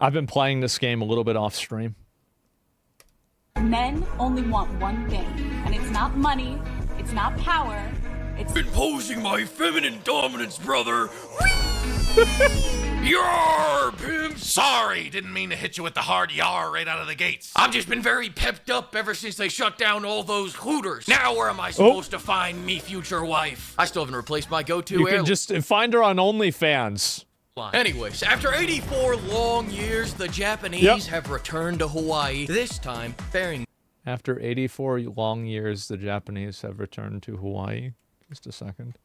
I've been playing this game a little bit off stream. Men only want one thing, and it's not money, it's not power, it's imposing my feminine dominance, brother. Yar, pimp! Sorry, didn't mean to hit you with the hard yar right out of the gates. I've just been very pepped up ever since they shut down all those hooters. Now where am I supposed to find me future wife? I still haven't replaced my go-to You can just find her on OnlyFans. Anyways, after 84 long years, the Japanese have returned to Hawaii, this time bearing... After 84 long years, the Japanese have returned to Hawaii. Just a second.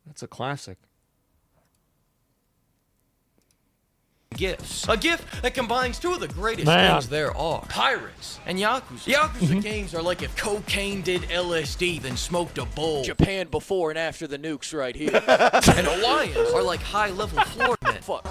That's a classic. Gifts. A gift that combines two of the greatest things there are. Pirates and Yakuza. Yakuza games are like if cocaine did LSD, then smoked a bowl. Japan before and after the nukes right here. And Hawaiians are like high-level floor men. Fuck.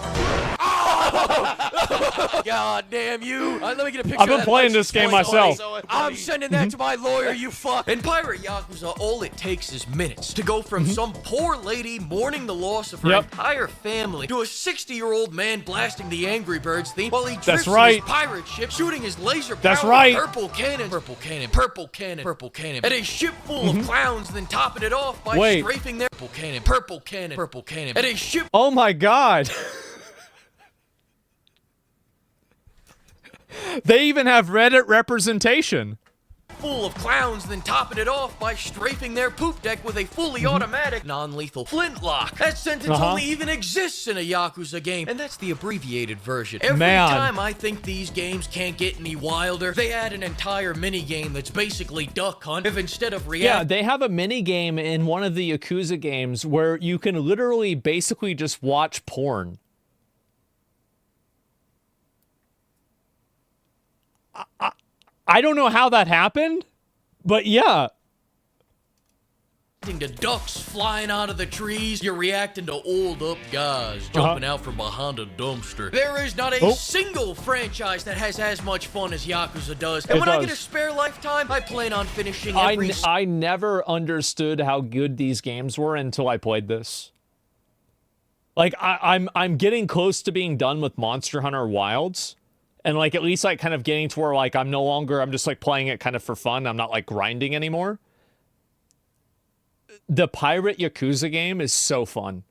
God damn you. Let me get a picture I've been playing this game myself. I'm sending that to my lawyer, you fuck. In Pirate Yakuza, all it takes is minutes to go from some poor lady mourning the loss of her entire family to a 60-year-old man blasting the Angry Birds theme while he drifts in his pirate ship, shooting his laser-powered purple cannon, at a ship full of clowns, then topping it off by strafing their purple cannon, at a ship. Oh my god. They even have Reddit representation. Full of clowns, then topping it off by strafing their poop deck with a fully automatic, non-lethal flintlock. That sentence only even exists in a Yakuza game, and that's the abbreviated version. Every time I think these games can't get any wilder, they add an entire mini-game that's basically Duck Hunt, if instead of Yeah, they have a mini-game in one of the Yakuza games where you can literally basically just watch porn. I don't know how that happened, but yeah. To ducks flying out of the trees, you're reacting to old up guys jumping out from behind a dumpster. There is not a single franchise that has as much fun as Yakuza does. And when I get a spare lifetime, I plan on finishing every... I never understood how good these games were until I played this. Like, I'm getting close to being done with Monster Hunter Wilds. And, like, at least, like, kind of getting to where, like, I'm just, like, playing it kind of for fun. I'm not, like, grinding anymore. The Pirate Yakuza game is so fun.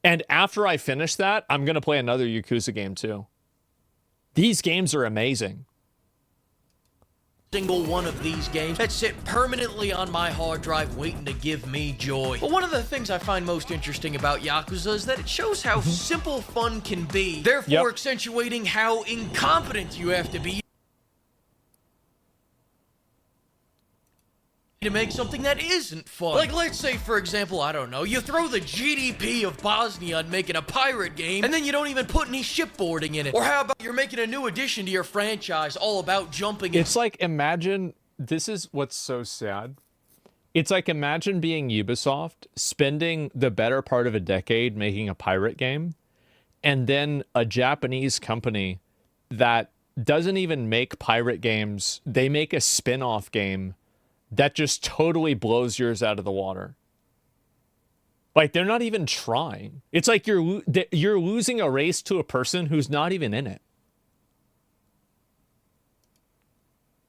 And after I finish that, I'm going to play another Yakuza game, too. These games are amazing. Single one of these games that sit permanently on my hard drive waiting to give me joy. But one of the things I find most interesting about Yakuza is that it shows how simple fun can be, therefore accentuating how incompetent you have to be to make something that isn't fun. Like, let's say, for example, I don't know, you throw the GDP of Bosnia on making a pirate game, and then you don't even put any shipboarding in it. Or how about you're making a new addition to your franchise all about jumping in? It's like, imagine, this is what's so sad. It's like, imagine being Ubisoft, spending the better part of a decade making a pirate game, and then a Japanese company that doesn't even make pirate games, they make a spin-off game that just totally blows yours out of the water. Like, they're not even trying. It's like you're losing a race to a person who's not even in it.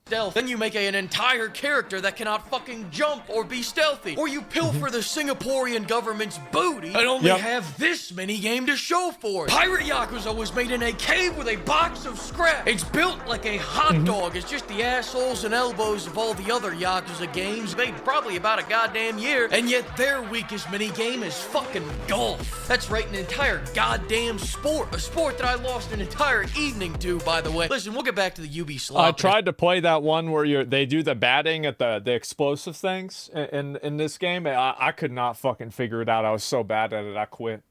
Stealth. Then you make an entire character that cannot fucking jump or be stealthy. Or you pilfer the Singaporean government's booty and only have this mini game to show for it. Pirate Yakuza was made in a cave with a box of scrap. It's built like a hot dog. It's just the assholes and elbows of all the other Yakuza games made probably about a goddamn year. And yet their weakest mini game is fucking golf. That's right, an entire goddamn sport. A sport that I lost an entire evening to, by the way. Listen, we'll get back to the Ubisoft. I tried to play that one where they do the batting at the explosive things in this game. I could not fucking figure it out. I was so bad at it, I quit.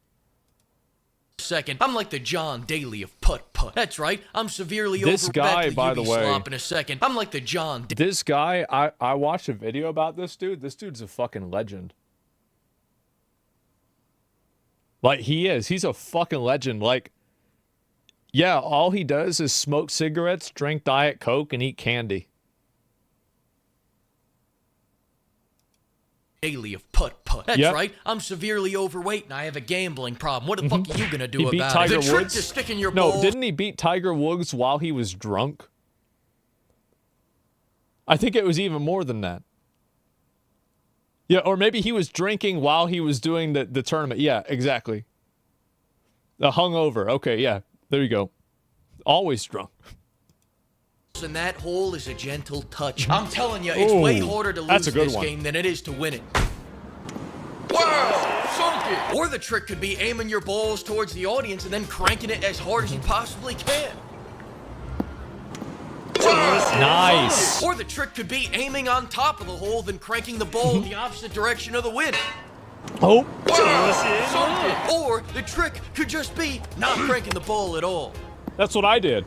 Second, I'm like the John Daly of putt-putt. That's right, I'm severely this guy, by the way, slop in a second. I'm like the John This guy, I watched a video about this dude. This dude's a fucking legend. Like, he is. He's a fucking legend. Like, yeah, all he does is smoke cigarettes, drink Diet Coke, and eat candy. Daily of putt-putt. That's right. I'm severely overweight and I have a gambling problem. What the fuck are you gonna do He beat about Tiger it? The trick Woods? to sticking your No, balls. didn't he beat Tiger Woods while he was drunk? I think it was even more than that. Yeah, or maybe he was drinking while he was doing the tournament. Yeah, exactly. The hungover. Okay, yeah. There you go. Always drunk. And that hole is a gentle touch. I'm telling you, it's way harder to lose this game than it is to win it. Wow! Sunk it! Or the trick could be aiming your balls towards the audience and then cranking it as hard as you possibly can. Nice. Or the trick could be aiming on top of the hole, then cranking the ball in the opposite direction of the wind. Oh. Sunk it. Or the trick could just be not cranking the ball at all. That's what I did.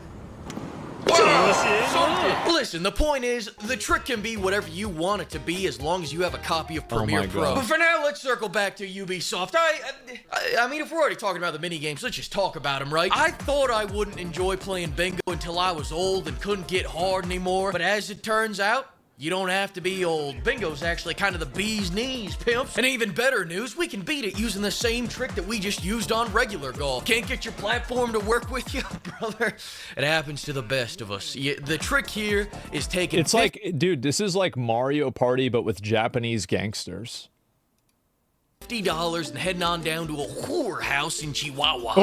Listen, the point is, the trick can be whatever you want it to be as long as you have a copy of Premiere Pro. But for now, let's circle back to Ubisoft. I mean, if we're already talking about the minigames, let's just talk about them, right? I thought I wouldn't enjoy playing bingo until I was old and couldn't get hard anymore, but as it turns out, you don't have to be old. Bingo's actually kind of the bee's knees, pimps. And even better news, we can beat it using the same trick that we just used on regular golf. Can't get your platform to work with you? Brother, it happens to the best of us. The trick here is taking... It's like, dude, this is like Mario Party, but with Japanese gangsters. $50 and heading on down to a whorehouse in Chihuahua.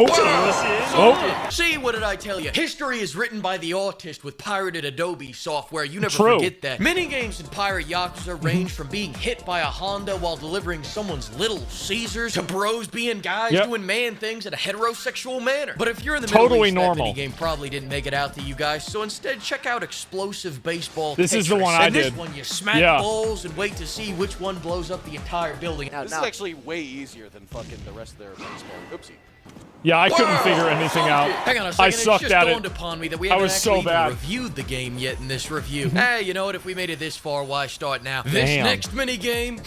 See, what did I tell you? History is written by the artist with pirated Adobe software. You never forget that. Minigames in Pirate Yakuza range from being hit by a Honda while delivering someone's Little Caesars to bros being guys doing man things in a heterosexual manner. But if you're in the Middle East, that minigame probably didn't make it out to you guys. So instead, check out Explosive Baseball. This is the one I did. This one, you smack balls and wait to see which one blows up the entire building. This is actually way easier than fucking the rest of their baseball. Oopsie. Yeah, I couldn't figure anything out. Hang on a second, I sucked it just at dawned it. upon me that we haven't so actually bad. reviewed the game yet in this review. Hey, you know what? If we made it this far, why start now? This next mini game.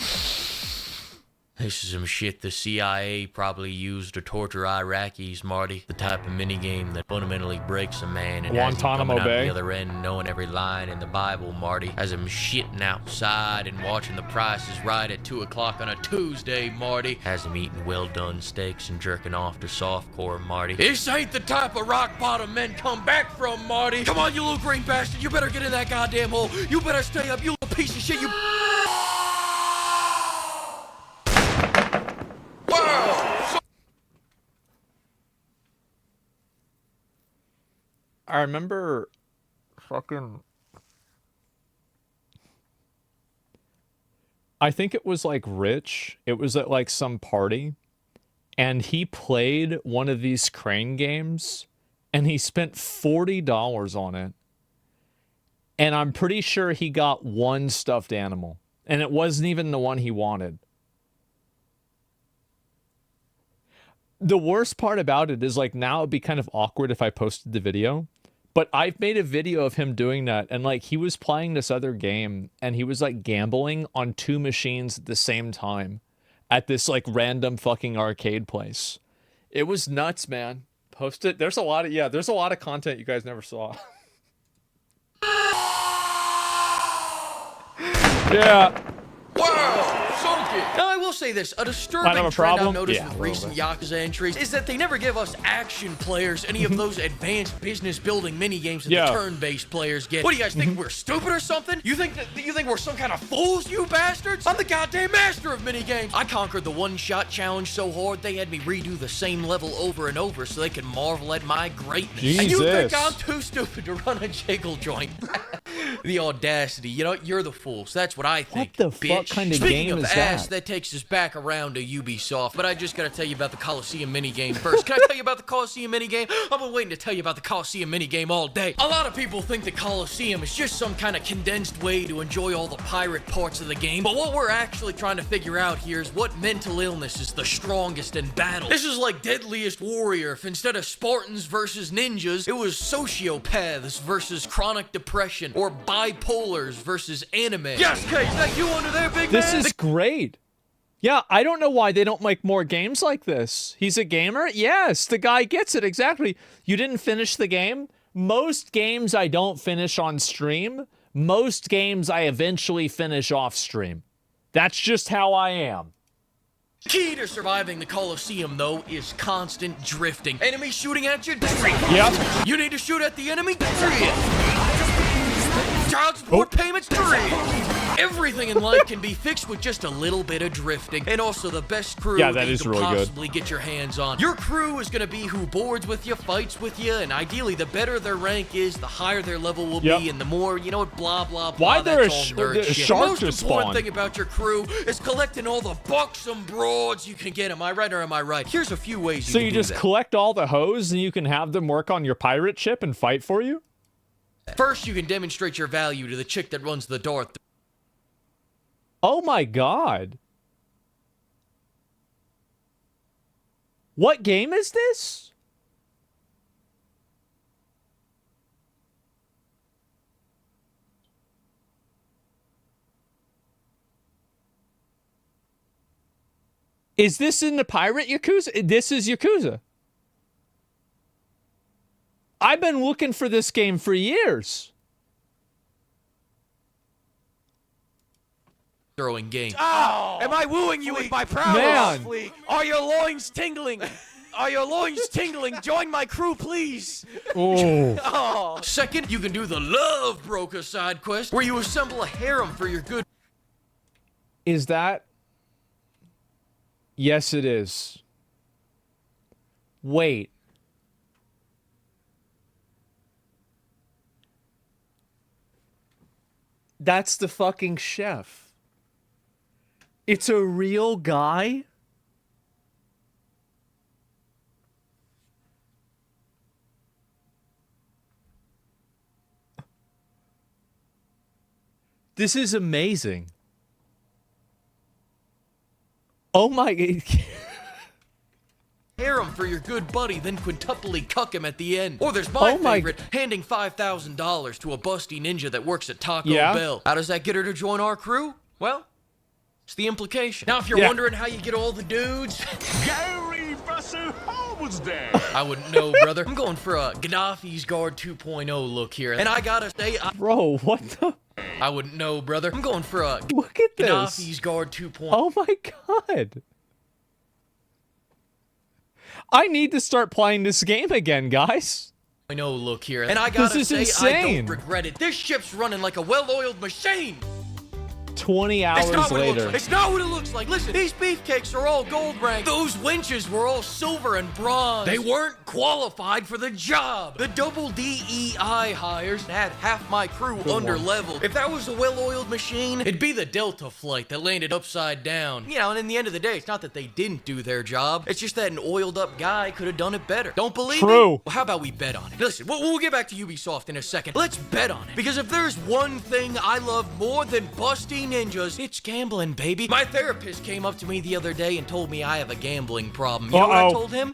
This is some shit the CIA probably used to torture Iraqis, Marty. The type of minigame that fundamentally breaks a man and has him coming out the other end knowing every line in the Bible, Marty. Has him shitting outside and watching The Price is Right at 2 o'clock on a Tuesday, Marty. Has him eating well-done steaks and jerking off to softcore, Marty. This ain't the type of rock-bottom men come back from, Marty. Come on, you little green bastard. You better get in that goddamn hole. You better stay up, you little piece of shit. You... I remember fucking... I think it was like Rich. It was at like some party. And he played one of these crane games. And he spent $40 on it. And I'm pretty sure he got one stuffed animal. And it wasn't even the one he wanted. The worst part about it is like now it'd be kind of awkward if I posted the video. But I've made a video of him doing that, and like he was playing this other game, and he was like gambling on 2 machines at the same time at this like random fucking arcade place. It was nuts, man. Post it. There's a lot of content you guys never saw. Yeah. Now, I will say this, a disturbing trend I've noticed with recent Yakuza entries is that they never give us action players any of those advanced business building minigames that the turn-based players get. What do you guys think, we're stupid or something? You think we're some kind of fools, you bastards? I'm the goddamn master of minigames. I conquered the one-shot challenge so hard they had me redo the same level over and over so they could marvel at my greatness. Jesus. And you think I'm too stupid to run a jiggle joint? The audacity, you know, you're the fools. That's what I think. What the fuck kind of game is that? That takes us back around to Ubisoft, but I just gotta tell you about the Coliseum minigame first. Can I tell you about the Coliseum minigame? I've been waiting to tell you about the Coliseum minigame all day. A lot of people think the Coliseum is just some kind of condensed way to enjoy all the pirate parts of the game, but what we're actually trying to figure out here is what mental illness is the strongest in battle. This is like Deadliest Warrior. If instead of Spartans versus ninjas, it was sociopaths versus chronic depression, or bipolars versus anime. Yes, Kate, is that you under there, big man? This is great. Yeah, I don't know why they don't make more games like this. He's a gamer? Yes, the guy gets it, exactly. You didn't finish the game? Most games I don't finish on stream. Most games I eventually finish off stream. That's just how I am. Key to surviving the Coliseum, though, is constant drifting. Enemy shooting at you? Drift. Yep. You need to shoot at the enemy? Drift. Child support payments? Drift. Everything in life can be fixed with just a little bit of drifting. And also the best crew that you can possibly get your hands on. Your crew is going to be who boards with you, fights with you, and ideally the better their rank is, the higher their level will be, and the more, you know what, blah, blah, blah. Why there a shark just The most important thing about your crew is collecting all the buxom broads you can get. Am I right or am I right? Here's a few ways you can do that. So you just collect all the hoes and you can have them work on your pirate ship and fight for you? First, you can demonstrate your value to the chick that runs the Darth. Oh my god. What game is this? Is this in the Pirate Yakuza? This is Yakuza. I've been looking for this game for years. Throwing game. Oh! Am I wooing you with my prowess? Man. Are your loins tingling? Are your loins tingling? Join my crew, please. Oh. Oh. Second, you can do the Love Broker side quest, where you assemble a harem for your good. Is that? Yes, it is. Wait. That's the fucking chef. It's a real guy? This is amazing. Oh my... harem for your good buddy, then quintuply cuck him at the end. Or there's my favorite, handing $5,000 to a busty ninja that works at Taco Bell. How does that get her to join our crew? Well, it's the implication. Now, if you're wondering how you get all the dudes... Gary Buster was there. I wouldn't know, brother. I'm going for a Gaddafi's Guard 2.0 look here. And I gotta say... Bro, what the... I wouldn't know, brother. I'm going for a Look at this. Gaddafi's Guard 2.0. Oh my god. I need to start playing this game again, guys. I know, look here. And I gotta say, insane. I don't regret it. This ship's running like a well-oiled machine. 20 hours later. It's not what it looks like. Listen, these beefcakes are all gold ranked. Those winches were all silver and bronze. They weren't qualified for the job. The double DEI hires had half my crew under-leveled. If that was a well-oiled machine, it'd be the Delta flight that landed upside down. You know, and in the end of the day, it's not that they didn't do their job. It's just that an oiled-up guy could have done it better. Don't believe me? Well, how about we bet on it? Listen, we'll get back to Ubisoft in a second. Let's bet on it. Because if there's one thing I love more than busting ninjas, it's gambling, baby. My therapist came up to me the other day and told me I have a gambling problem. You know what I told him?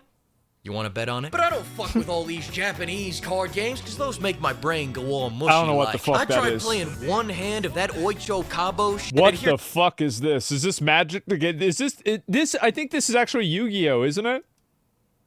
You want to bet on it? But I don't fuck with all these Japanese card games, because those make my brain go all mushy. I don't know what the fuck that is. I tried playing one hand of that Oicho Cabo shit. What the fuck is this? Is this magic to get... Is this... I think this is actually Yu-Gi-Oh, isn't it?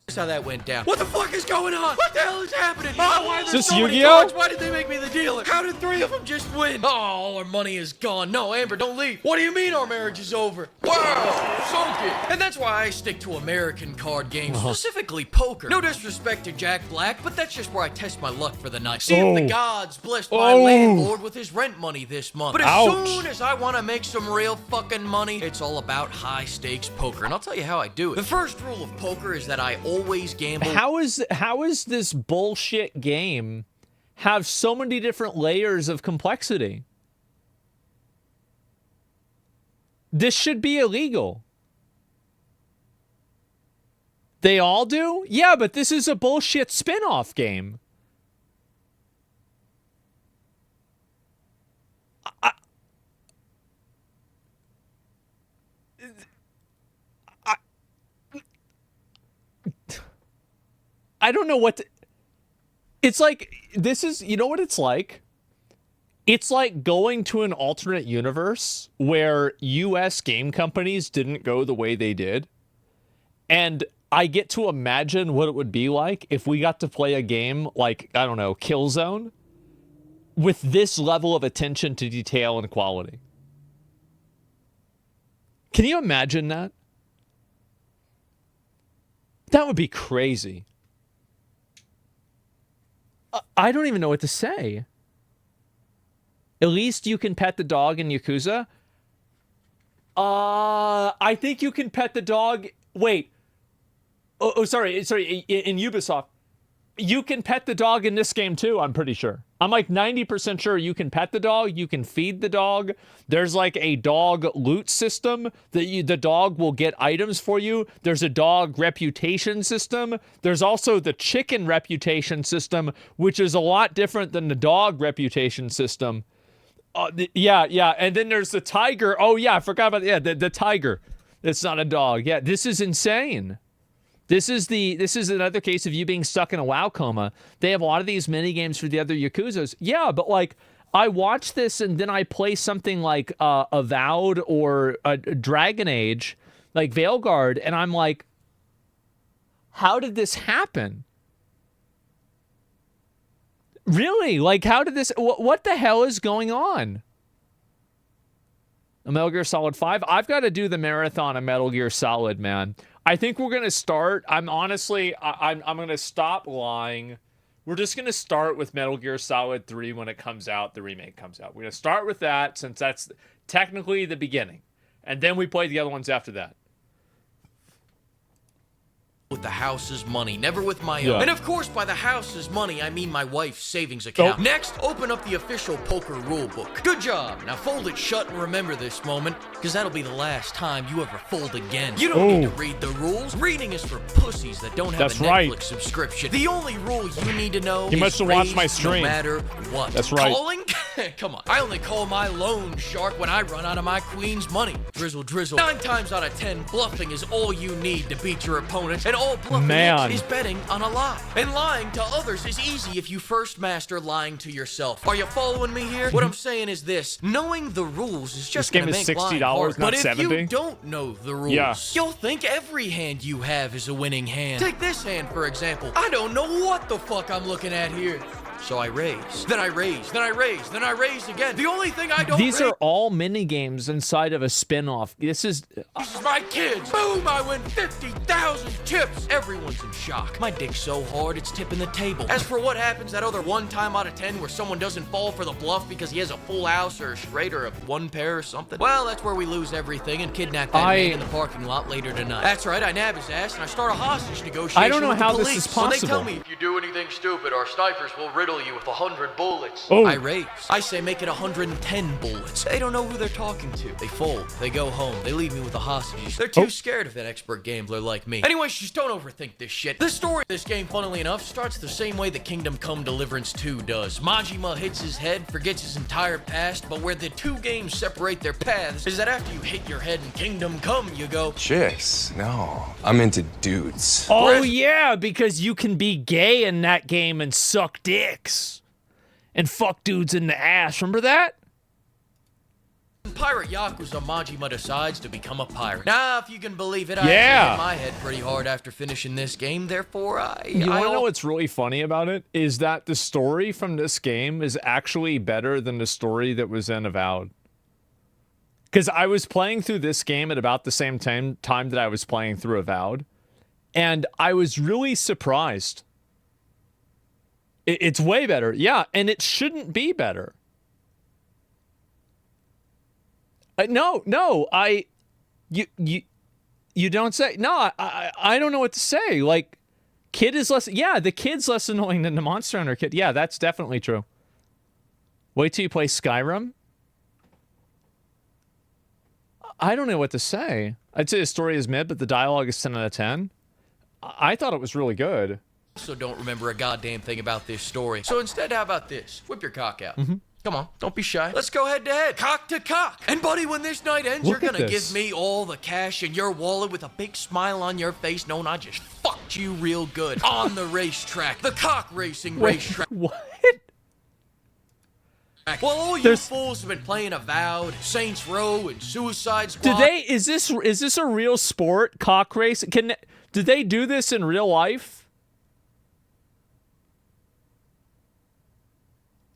That's how that went down. What the fuck is going on? What the hell is happening? Oh, why are there so many Yu-Gi-Oh? cards? Why did they make me the dealer? How did 3 of them just win? Oh, all our money is gone. No, Amber, don't leave. What do you mean our marriage is over? Wow, sunk it. And that's why I stick to American card games, specifically poker. No disrespect to Jack Black, but that's just where I test my luck for the night. See if the gods blessed my landlord with his rent money this month. But as soon as I want to make some real fucking money, it's all about high stakes poker. And I'll tell you how I do it. The first rule of poker is that I always gamble. How is this bullshit game have so many different layers of complexity? This should be illegal. They all do? Yeah, but this is a bullshit spin-off game. I don't know what to... It's like, this is... You know what it's like? It's like going to an alternate universe where US game companies didn't go the way they did. And I get to imagine what it would be like if we got to play a game like, I don't know, Killzone with this level of attention to detail and quality. Can you imagine that? That would be crazy. I don't even know what to say. At least you can pet the dog in Yakuza. I think you can pet the dog. Wait. Sorry. In Ubisoft, you can pet the dog in this game too. I'm pretty sure. I'm like 90% sure you can pet the dog. You can feed the dog. There's like a dog loot system that the dog will get items for you. There's a dog reputation system. There's also the chicken reputation system, which is a lot different than the dog reputation system. Yeah. And then there's the tiger. Oh yeah, I forgot about the tiger. It's not a dog. Yeah, this is insane. This is another case of you being stuck in a WoW coma. They have a lot of these mini games for the other Yakuzas. Yeah, but like I watch this and then I play something like Avowed or Dragon Age, like Veilguard, and I'm like, how did this happen? Really? Like, how did this... What the hell is going on? A Metal Gear Solid 5? I've got to do the marathon of Metal Gear Solid, man. I think we're going to start... I'm going to stop lying. We're just going to start with Metal Gear Solid 3 when it comes out, the remake comes out. We're going to start with that since that's technically the beginning. And then we play the other ones after that. With the house's money, never with my own. And of course, by the house's money, I mean my wife's savings account. Next, open up the official poker rulebook. Good job. Now fold it shut and remember this moment, because that'll be the last time you ever fold again. You don't need to read the rules. Reading is for pussies that don't have a Netflix subscription. The only rule you need to know is must have watched my stream. No matter what. That's right. Calling? Come on. I only call my loan shark when I run out of my queen's money. Drizzle, drizzle. 9 times out of 10, bluffing is all you need to beat your opponent, and all bluffing is betting on a lie. And lying to others is easy if you first master lying to yourself. Are you following me here? What I'm saying is this: knowing the rules is just going to make lying hard. But if you don't know the rules, you'll think every hand you have is a winning hand. Take this hand, for example. I don't know what the fuck I'm looking at here. So I raise, then I raise, then I raise, then I raise again. The only thing I don't These are all mini games inside of a spin-off. This is my kids. Boom, I win 50,000 chips. Everyone's in shock. My dick's so hard, it's tipping the table. As for what happens that other 1 time out of 10 where someone doesn't fall for the bluff because he has a full house or a straight or a 1 pair or something, well, that's where we lose everything and kidnap that man in the parking lot later tonight. That's right, I nab his ass and I start a hostage negotiation. I don't know with how the police. this is possible. So they tell me, if you do anything stupid, our snipers will riddle you with 100 bullets. I raise. I say make it 110 bullets. They don't know who they're talking to. They fold. They go home. They leave me with the hostages. They're too scared of that expert gambler like me. Anyways, just don't overthink this shit. The story of this game, funnily enough, starts the same way that Kingdom Come Deliverance 2 does. Majima hits his head, forgets his entire past, but where the 2 games separate their paths is that after you hit your head in Kingdom Come, you go, chicks? No, I'm into dudes. Oh yeah, because you can be gay in that game and suck dicks. And fuck dudes in the ass. Remember that? Pirate Yakuza, Majima decides to become a pirate. Now, if you can believe it, I hit my head pretty hard after finishing this game. Therefore, You want to know what's really funny about it? Is that the story from this game is actually better than the story that was in Avowed. Because I was playing through this game at about the same time that I was playing through Avowed. And I was really surprised. It's way better. Yeah, and it shouldn't be better. No, you don't say. No, I don't know what to say. Like, kid is less. Yeah, the kid's less annoying than the Monster Hunter kid. Yeah, that's definitely true. Wait till you play Skyrim. I don't know what to say. I'd say the story is mid, but the dialogue is 10 out of 10. I thought it was really good. Also don't remember a goddamn thing about this story. So instead, how about this? Whip your cock out. Come on, don't be shy. Let's go head to head. Cock to cock. And buddy, when this night ends, you're gonna give me all the cash in your wallet with a big smile on your face knowing I just fucked you real good. On the racetrack. The cock racing racetrack. What? Well, all you fools have been playing Avowed, Saints Row, and Suicide Squad. Is this a real sport? Cock race? Do they do this in real life?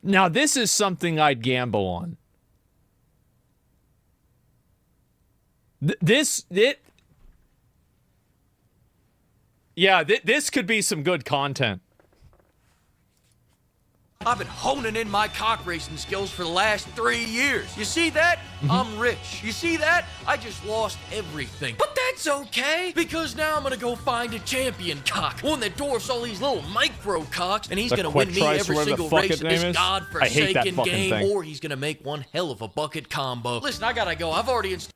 Now this is something I'd gamble on. This could be some good content. I've been honing in my cock racing skills for the last 3 years. You see that? I'm rich. You see that? I just lost everything. But that's okay, because now I'm gonna go find a champion cock. One that dwarfs all these little micro cocks, and he's gonna win me every single race in this godforsaken game, or he's gonna make one hell of a bucket combo. Listen, I gotta go. I've already installed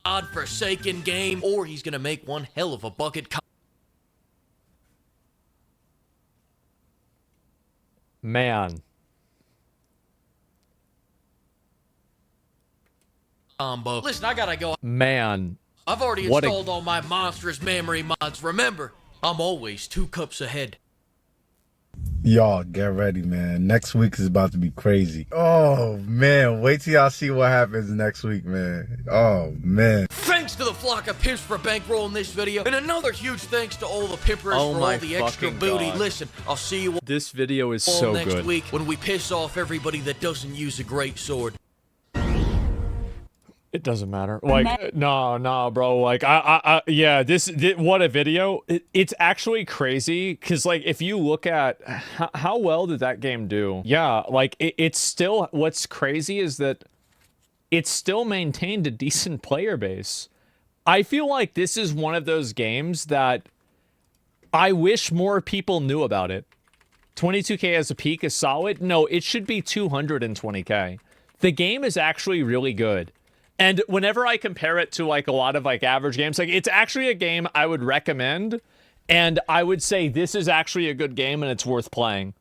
godforsaken game, or he's gonna make one hell of a bucket combo. Listen, I gotta go. Man. I've already installed all my monstrous memory mods. Remember, I'm always 2 cups ahead. Y'all, get ready, man. Next week is about to be crazy. Oh, man. Wait till y'all see what happens next week, man. Oh, man. Thanks to the flock of pimps for bankrolling this video. And another huge thanks to all the pimpers for all the extra booty. Listen, I'll see you this video is all so next good. week when we piss off everybody that doesn't use a great sword. It doesn't matter. Like, no, bro. Like, yeah, this what a video. It's actually crazy because, like, if you look at how well did that game do? Yeah, like, it's still, what's crazy is that it's still maintained a decent player base. I feel like this is one of those games that I wish more people knew about it. 22K as a peak is solid. No, it should be 220K. The game is actually really good. And whenever I compare it to, like, a lot of, like, average games, like, it's actually a game I would recommend, and I would say this is actually a good game and it's worth playing.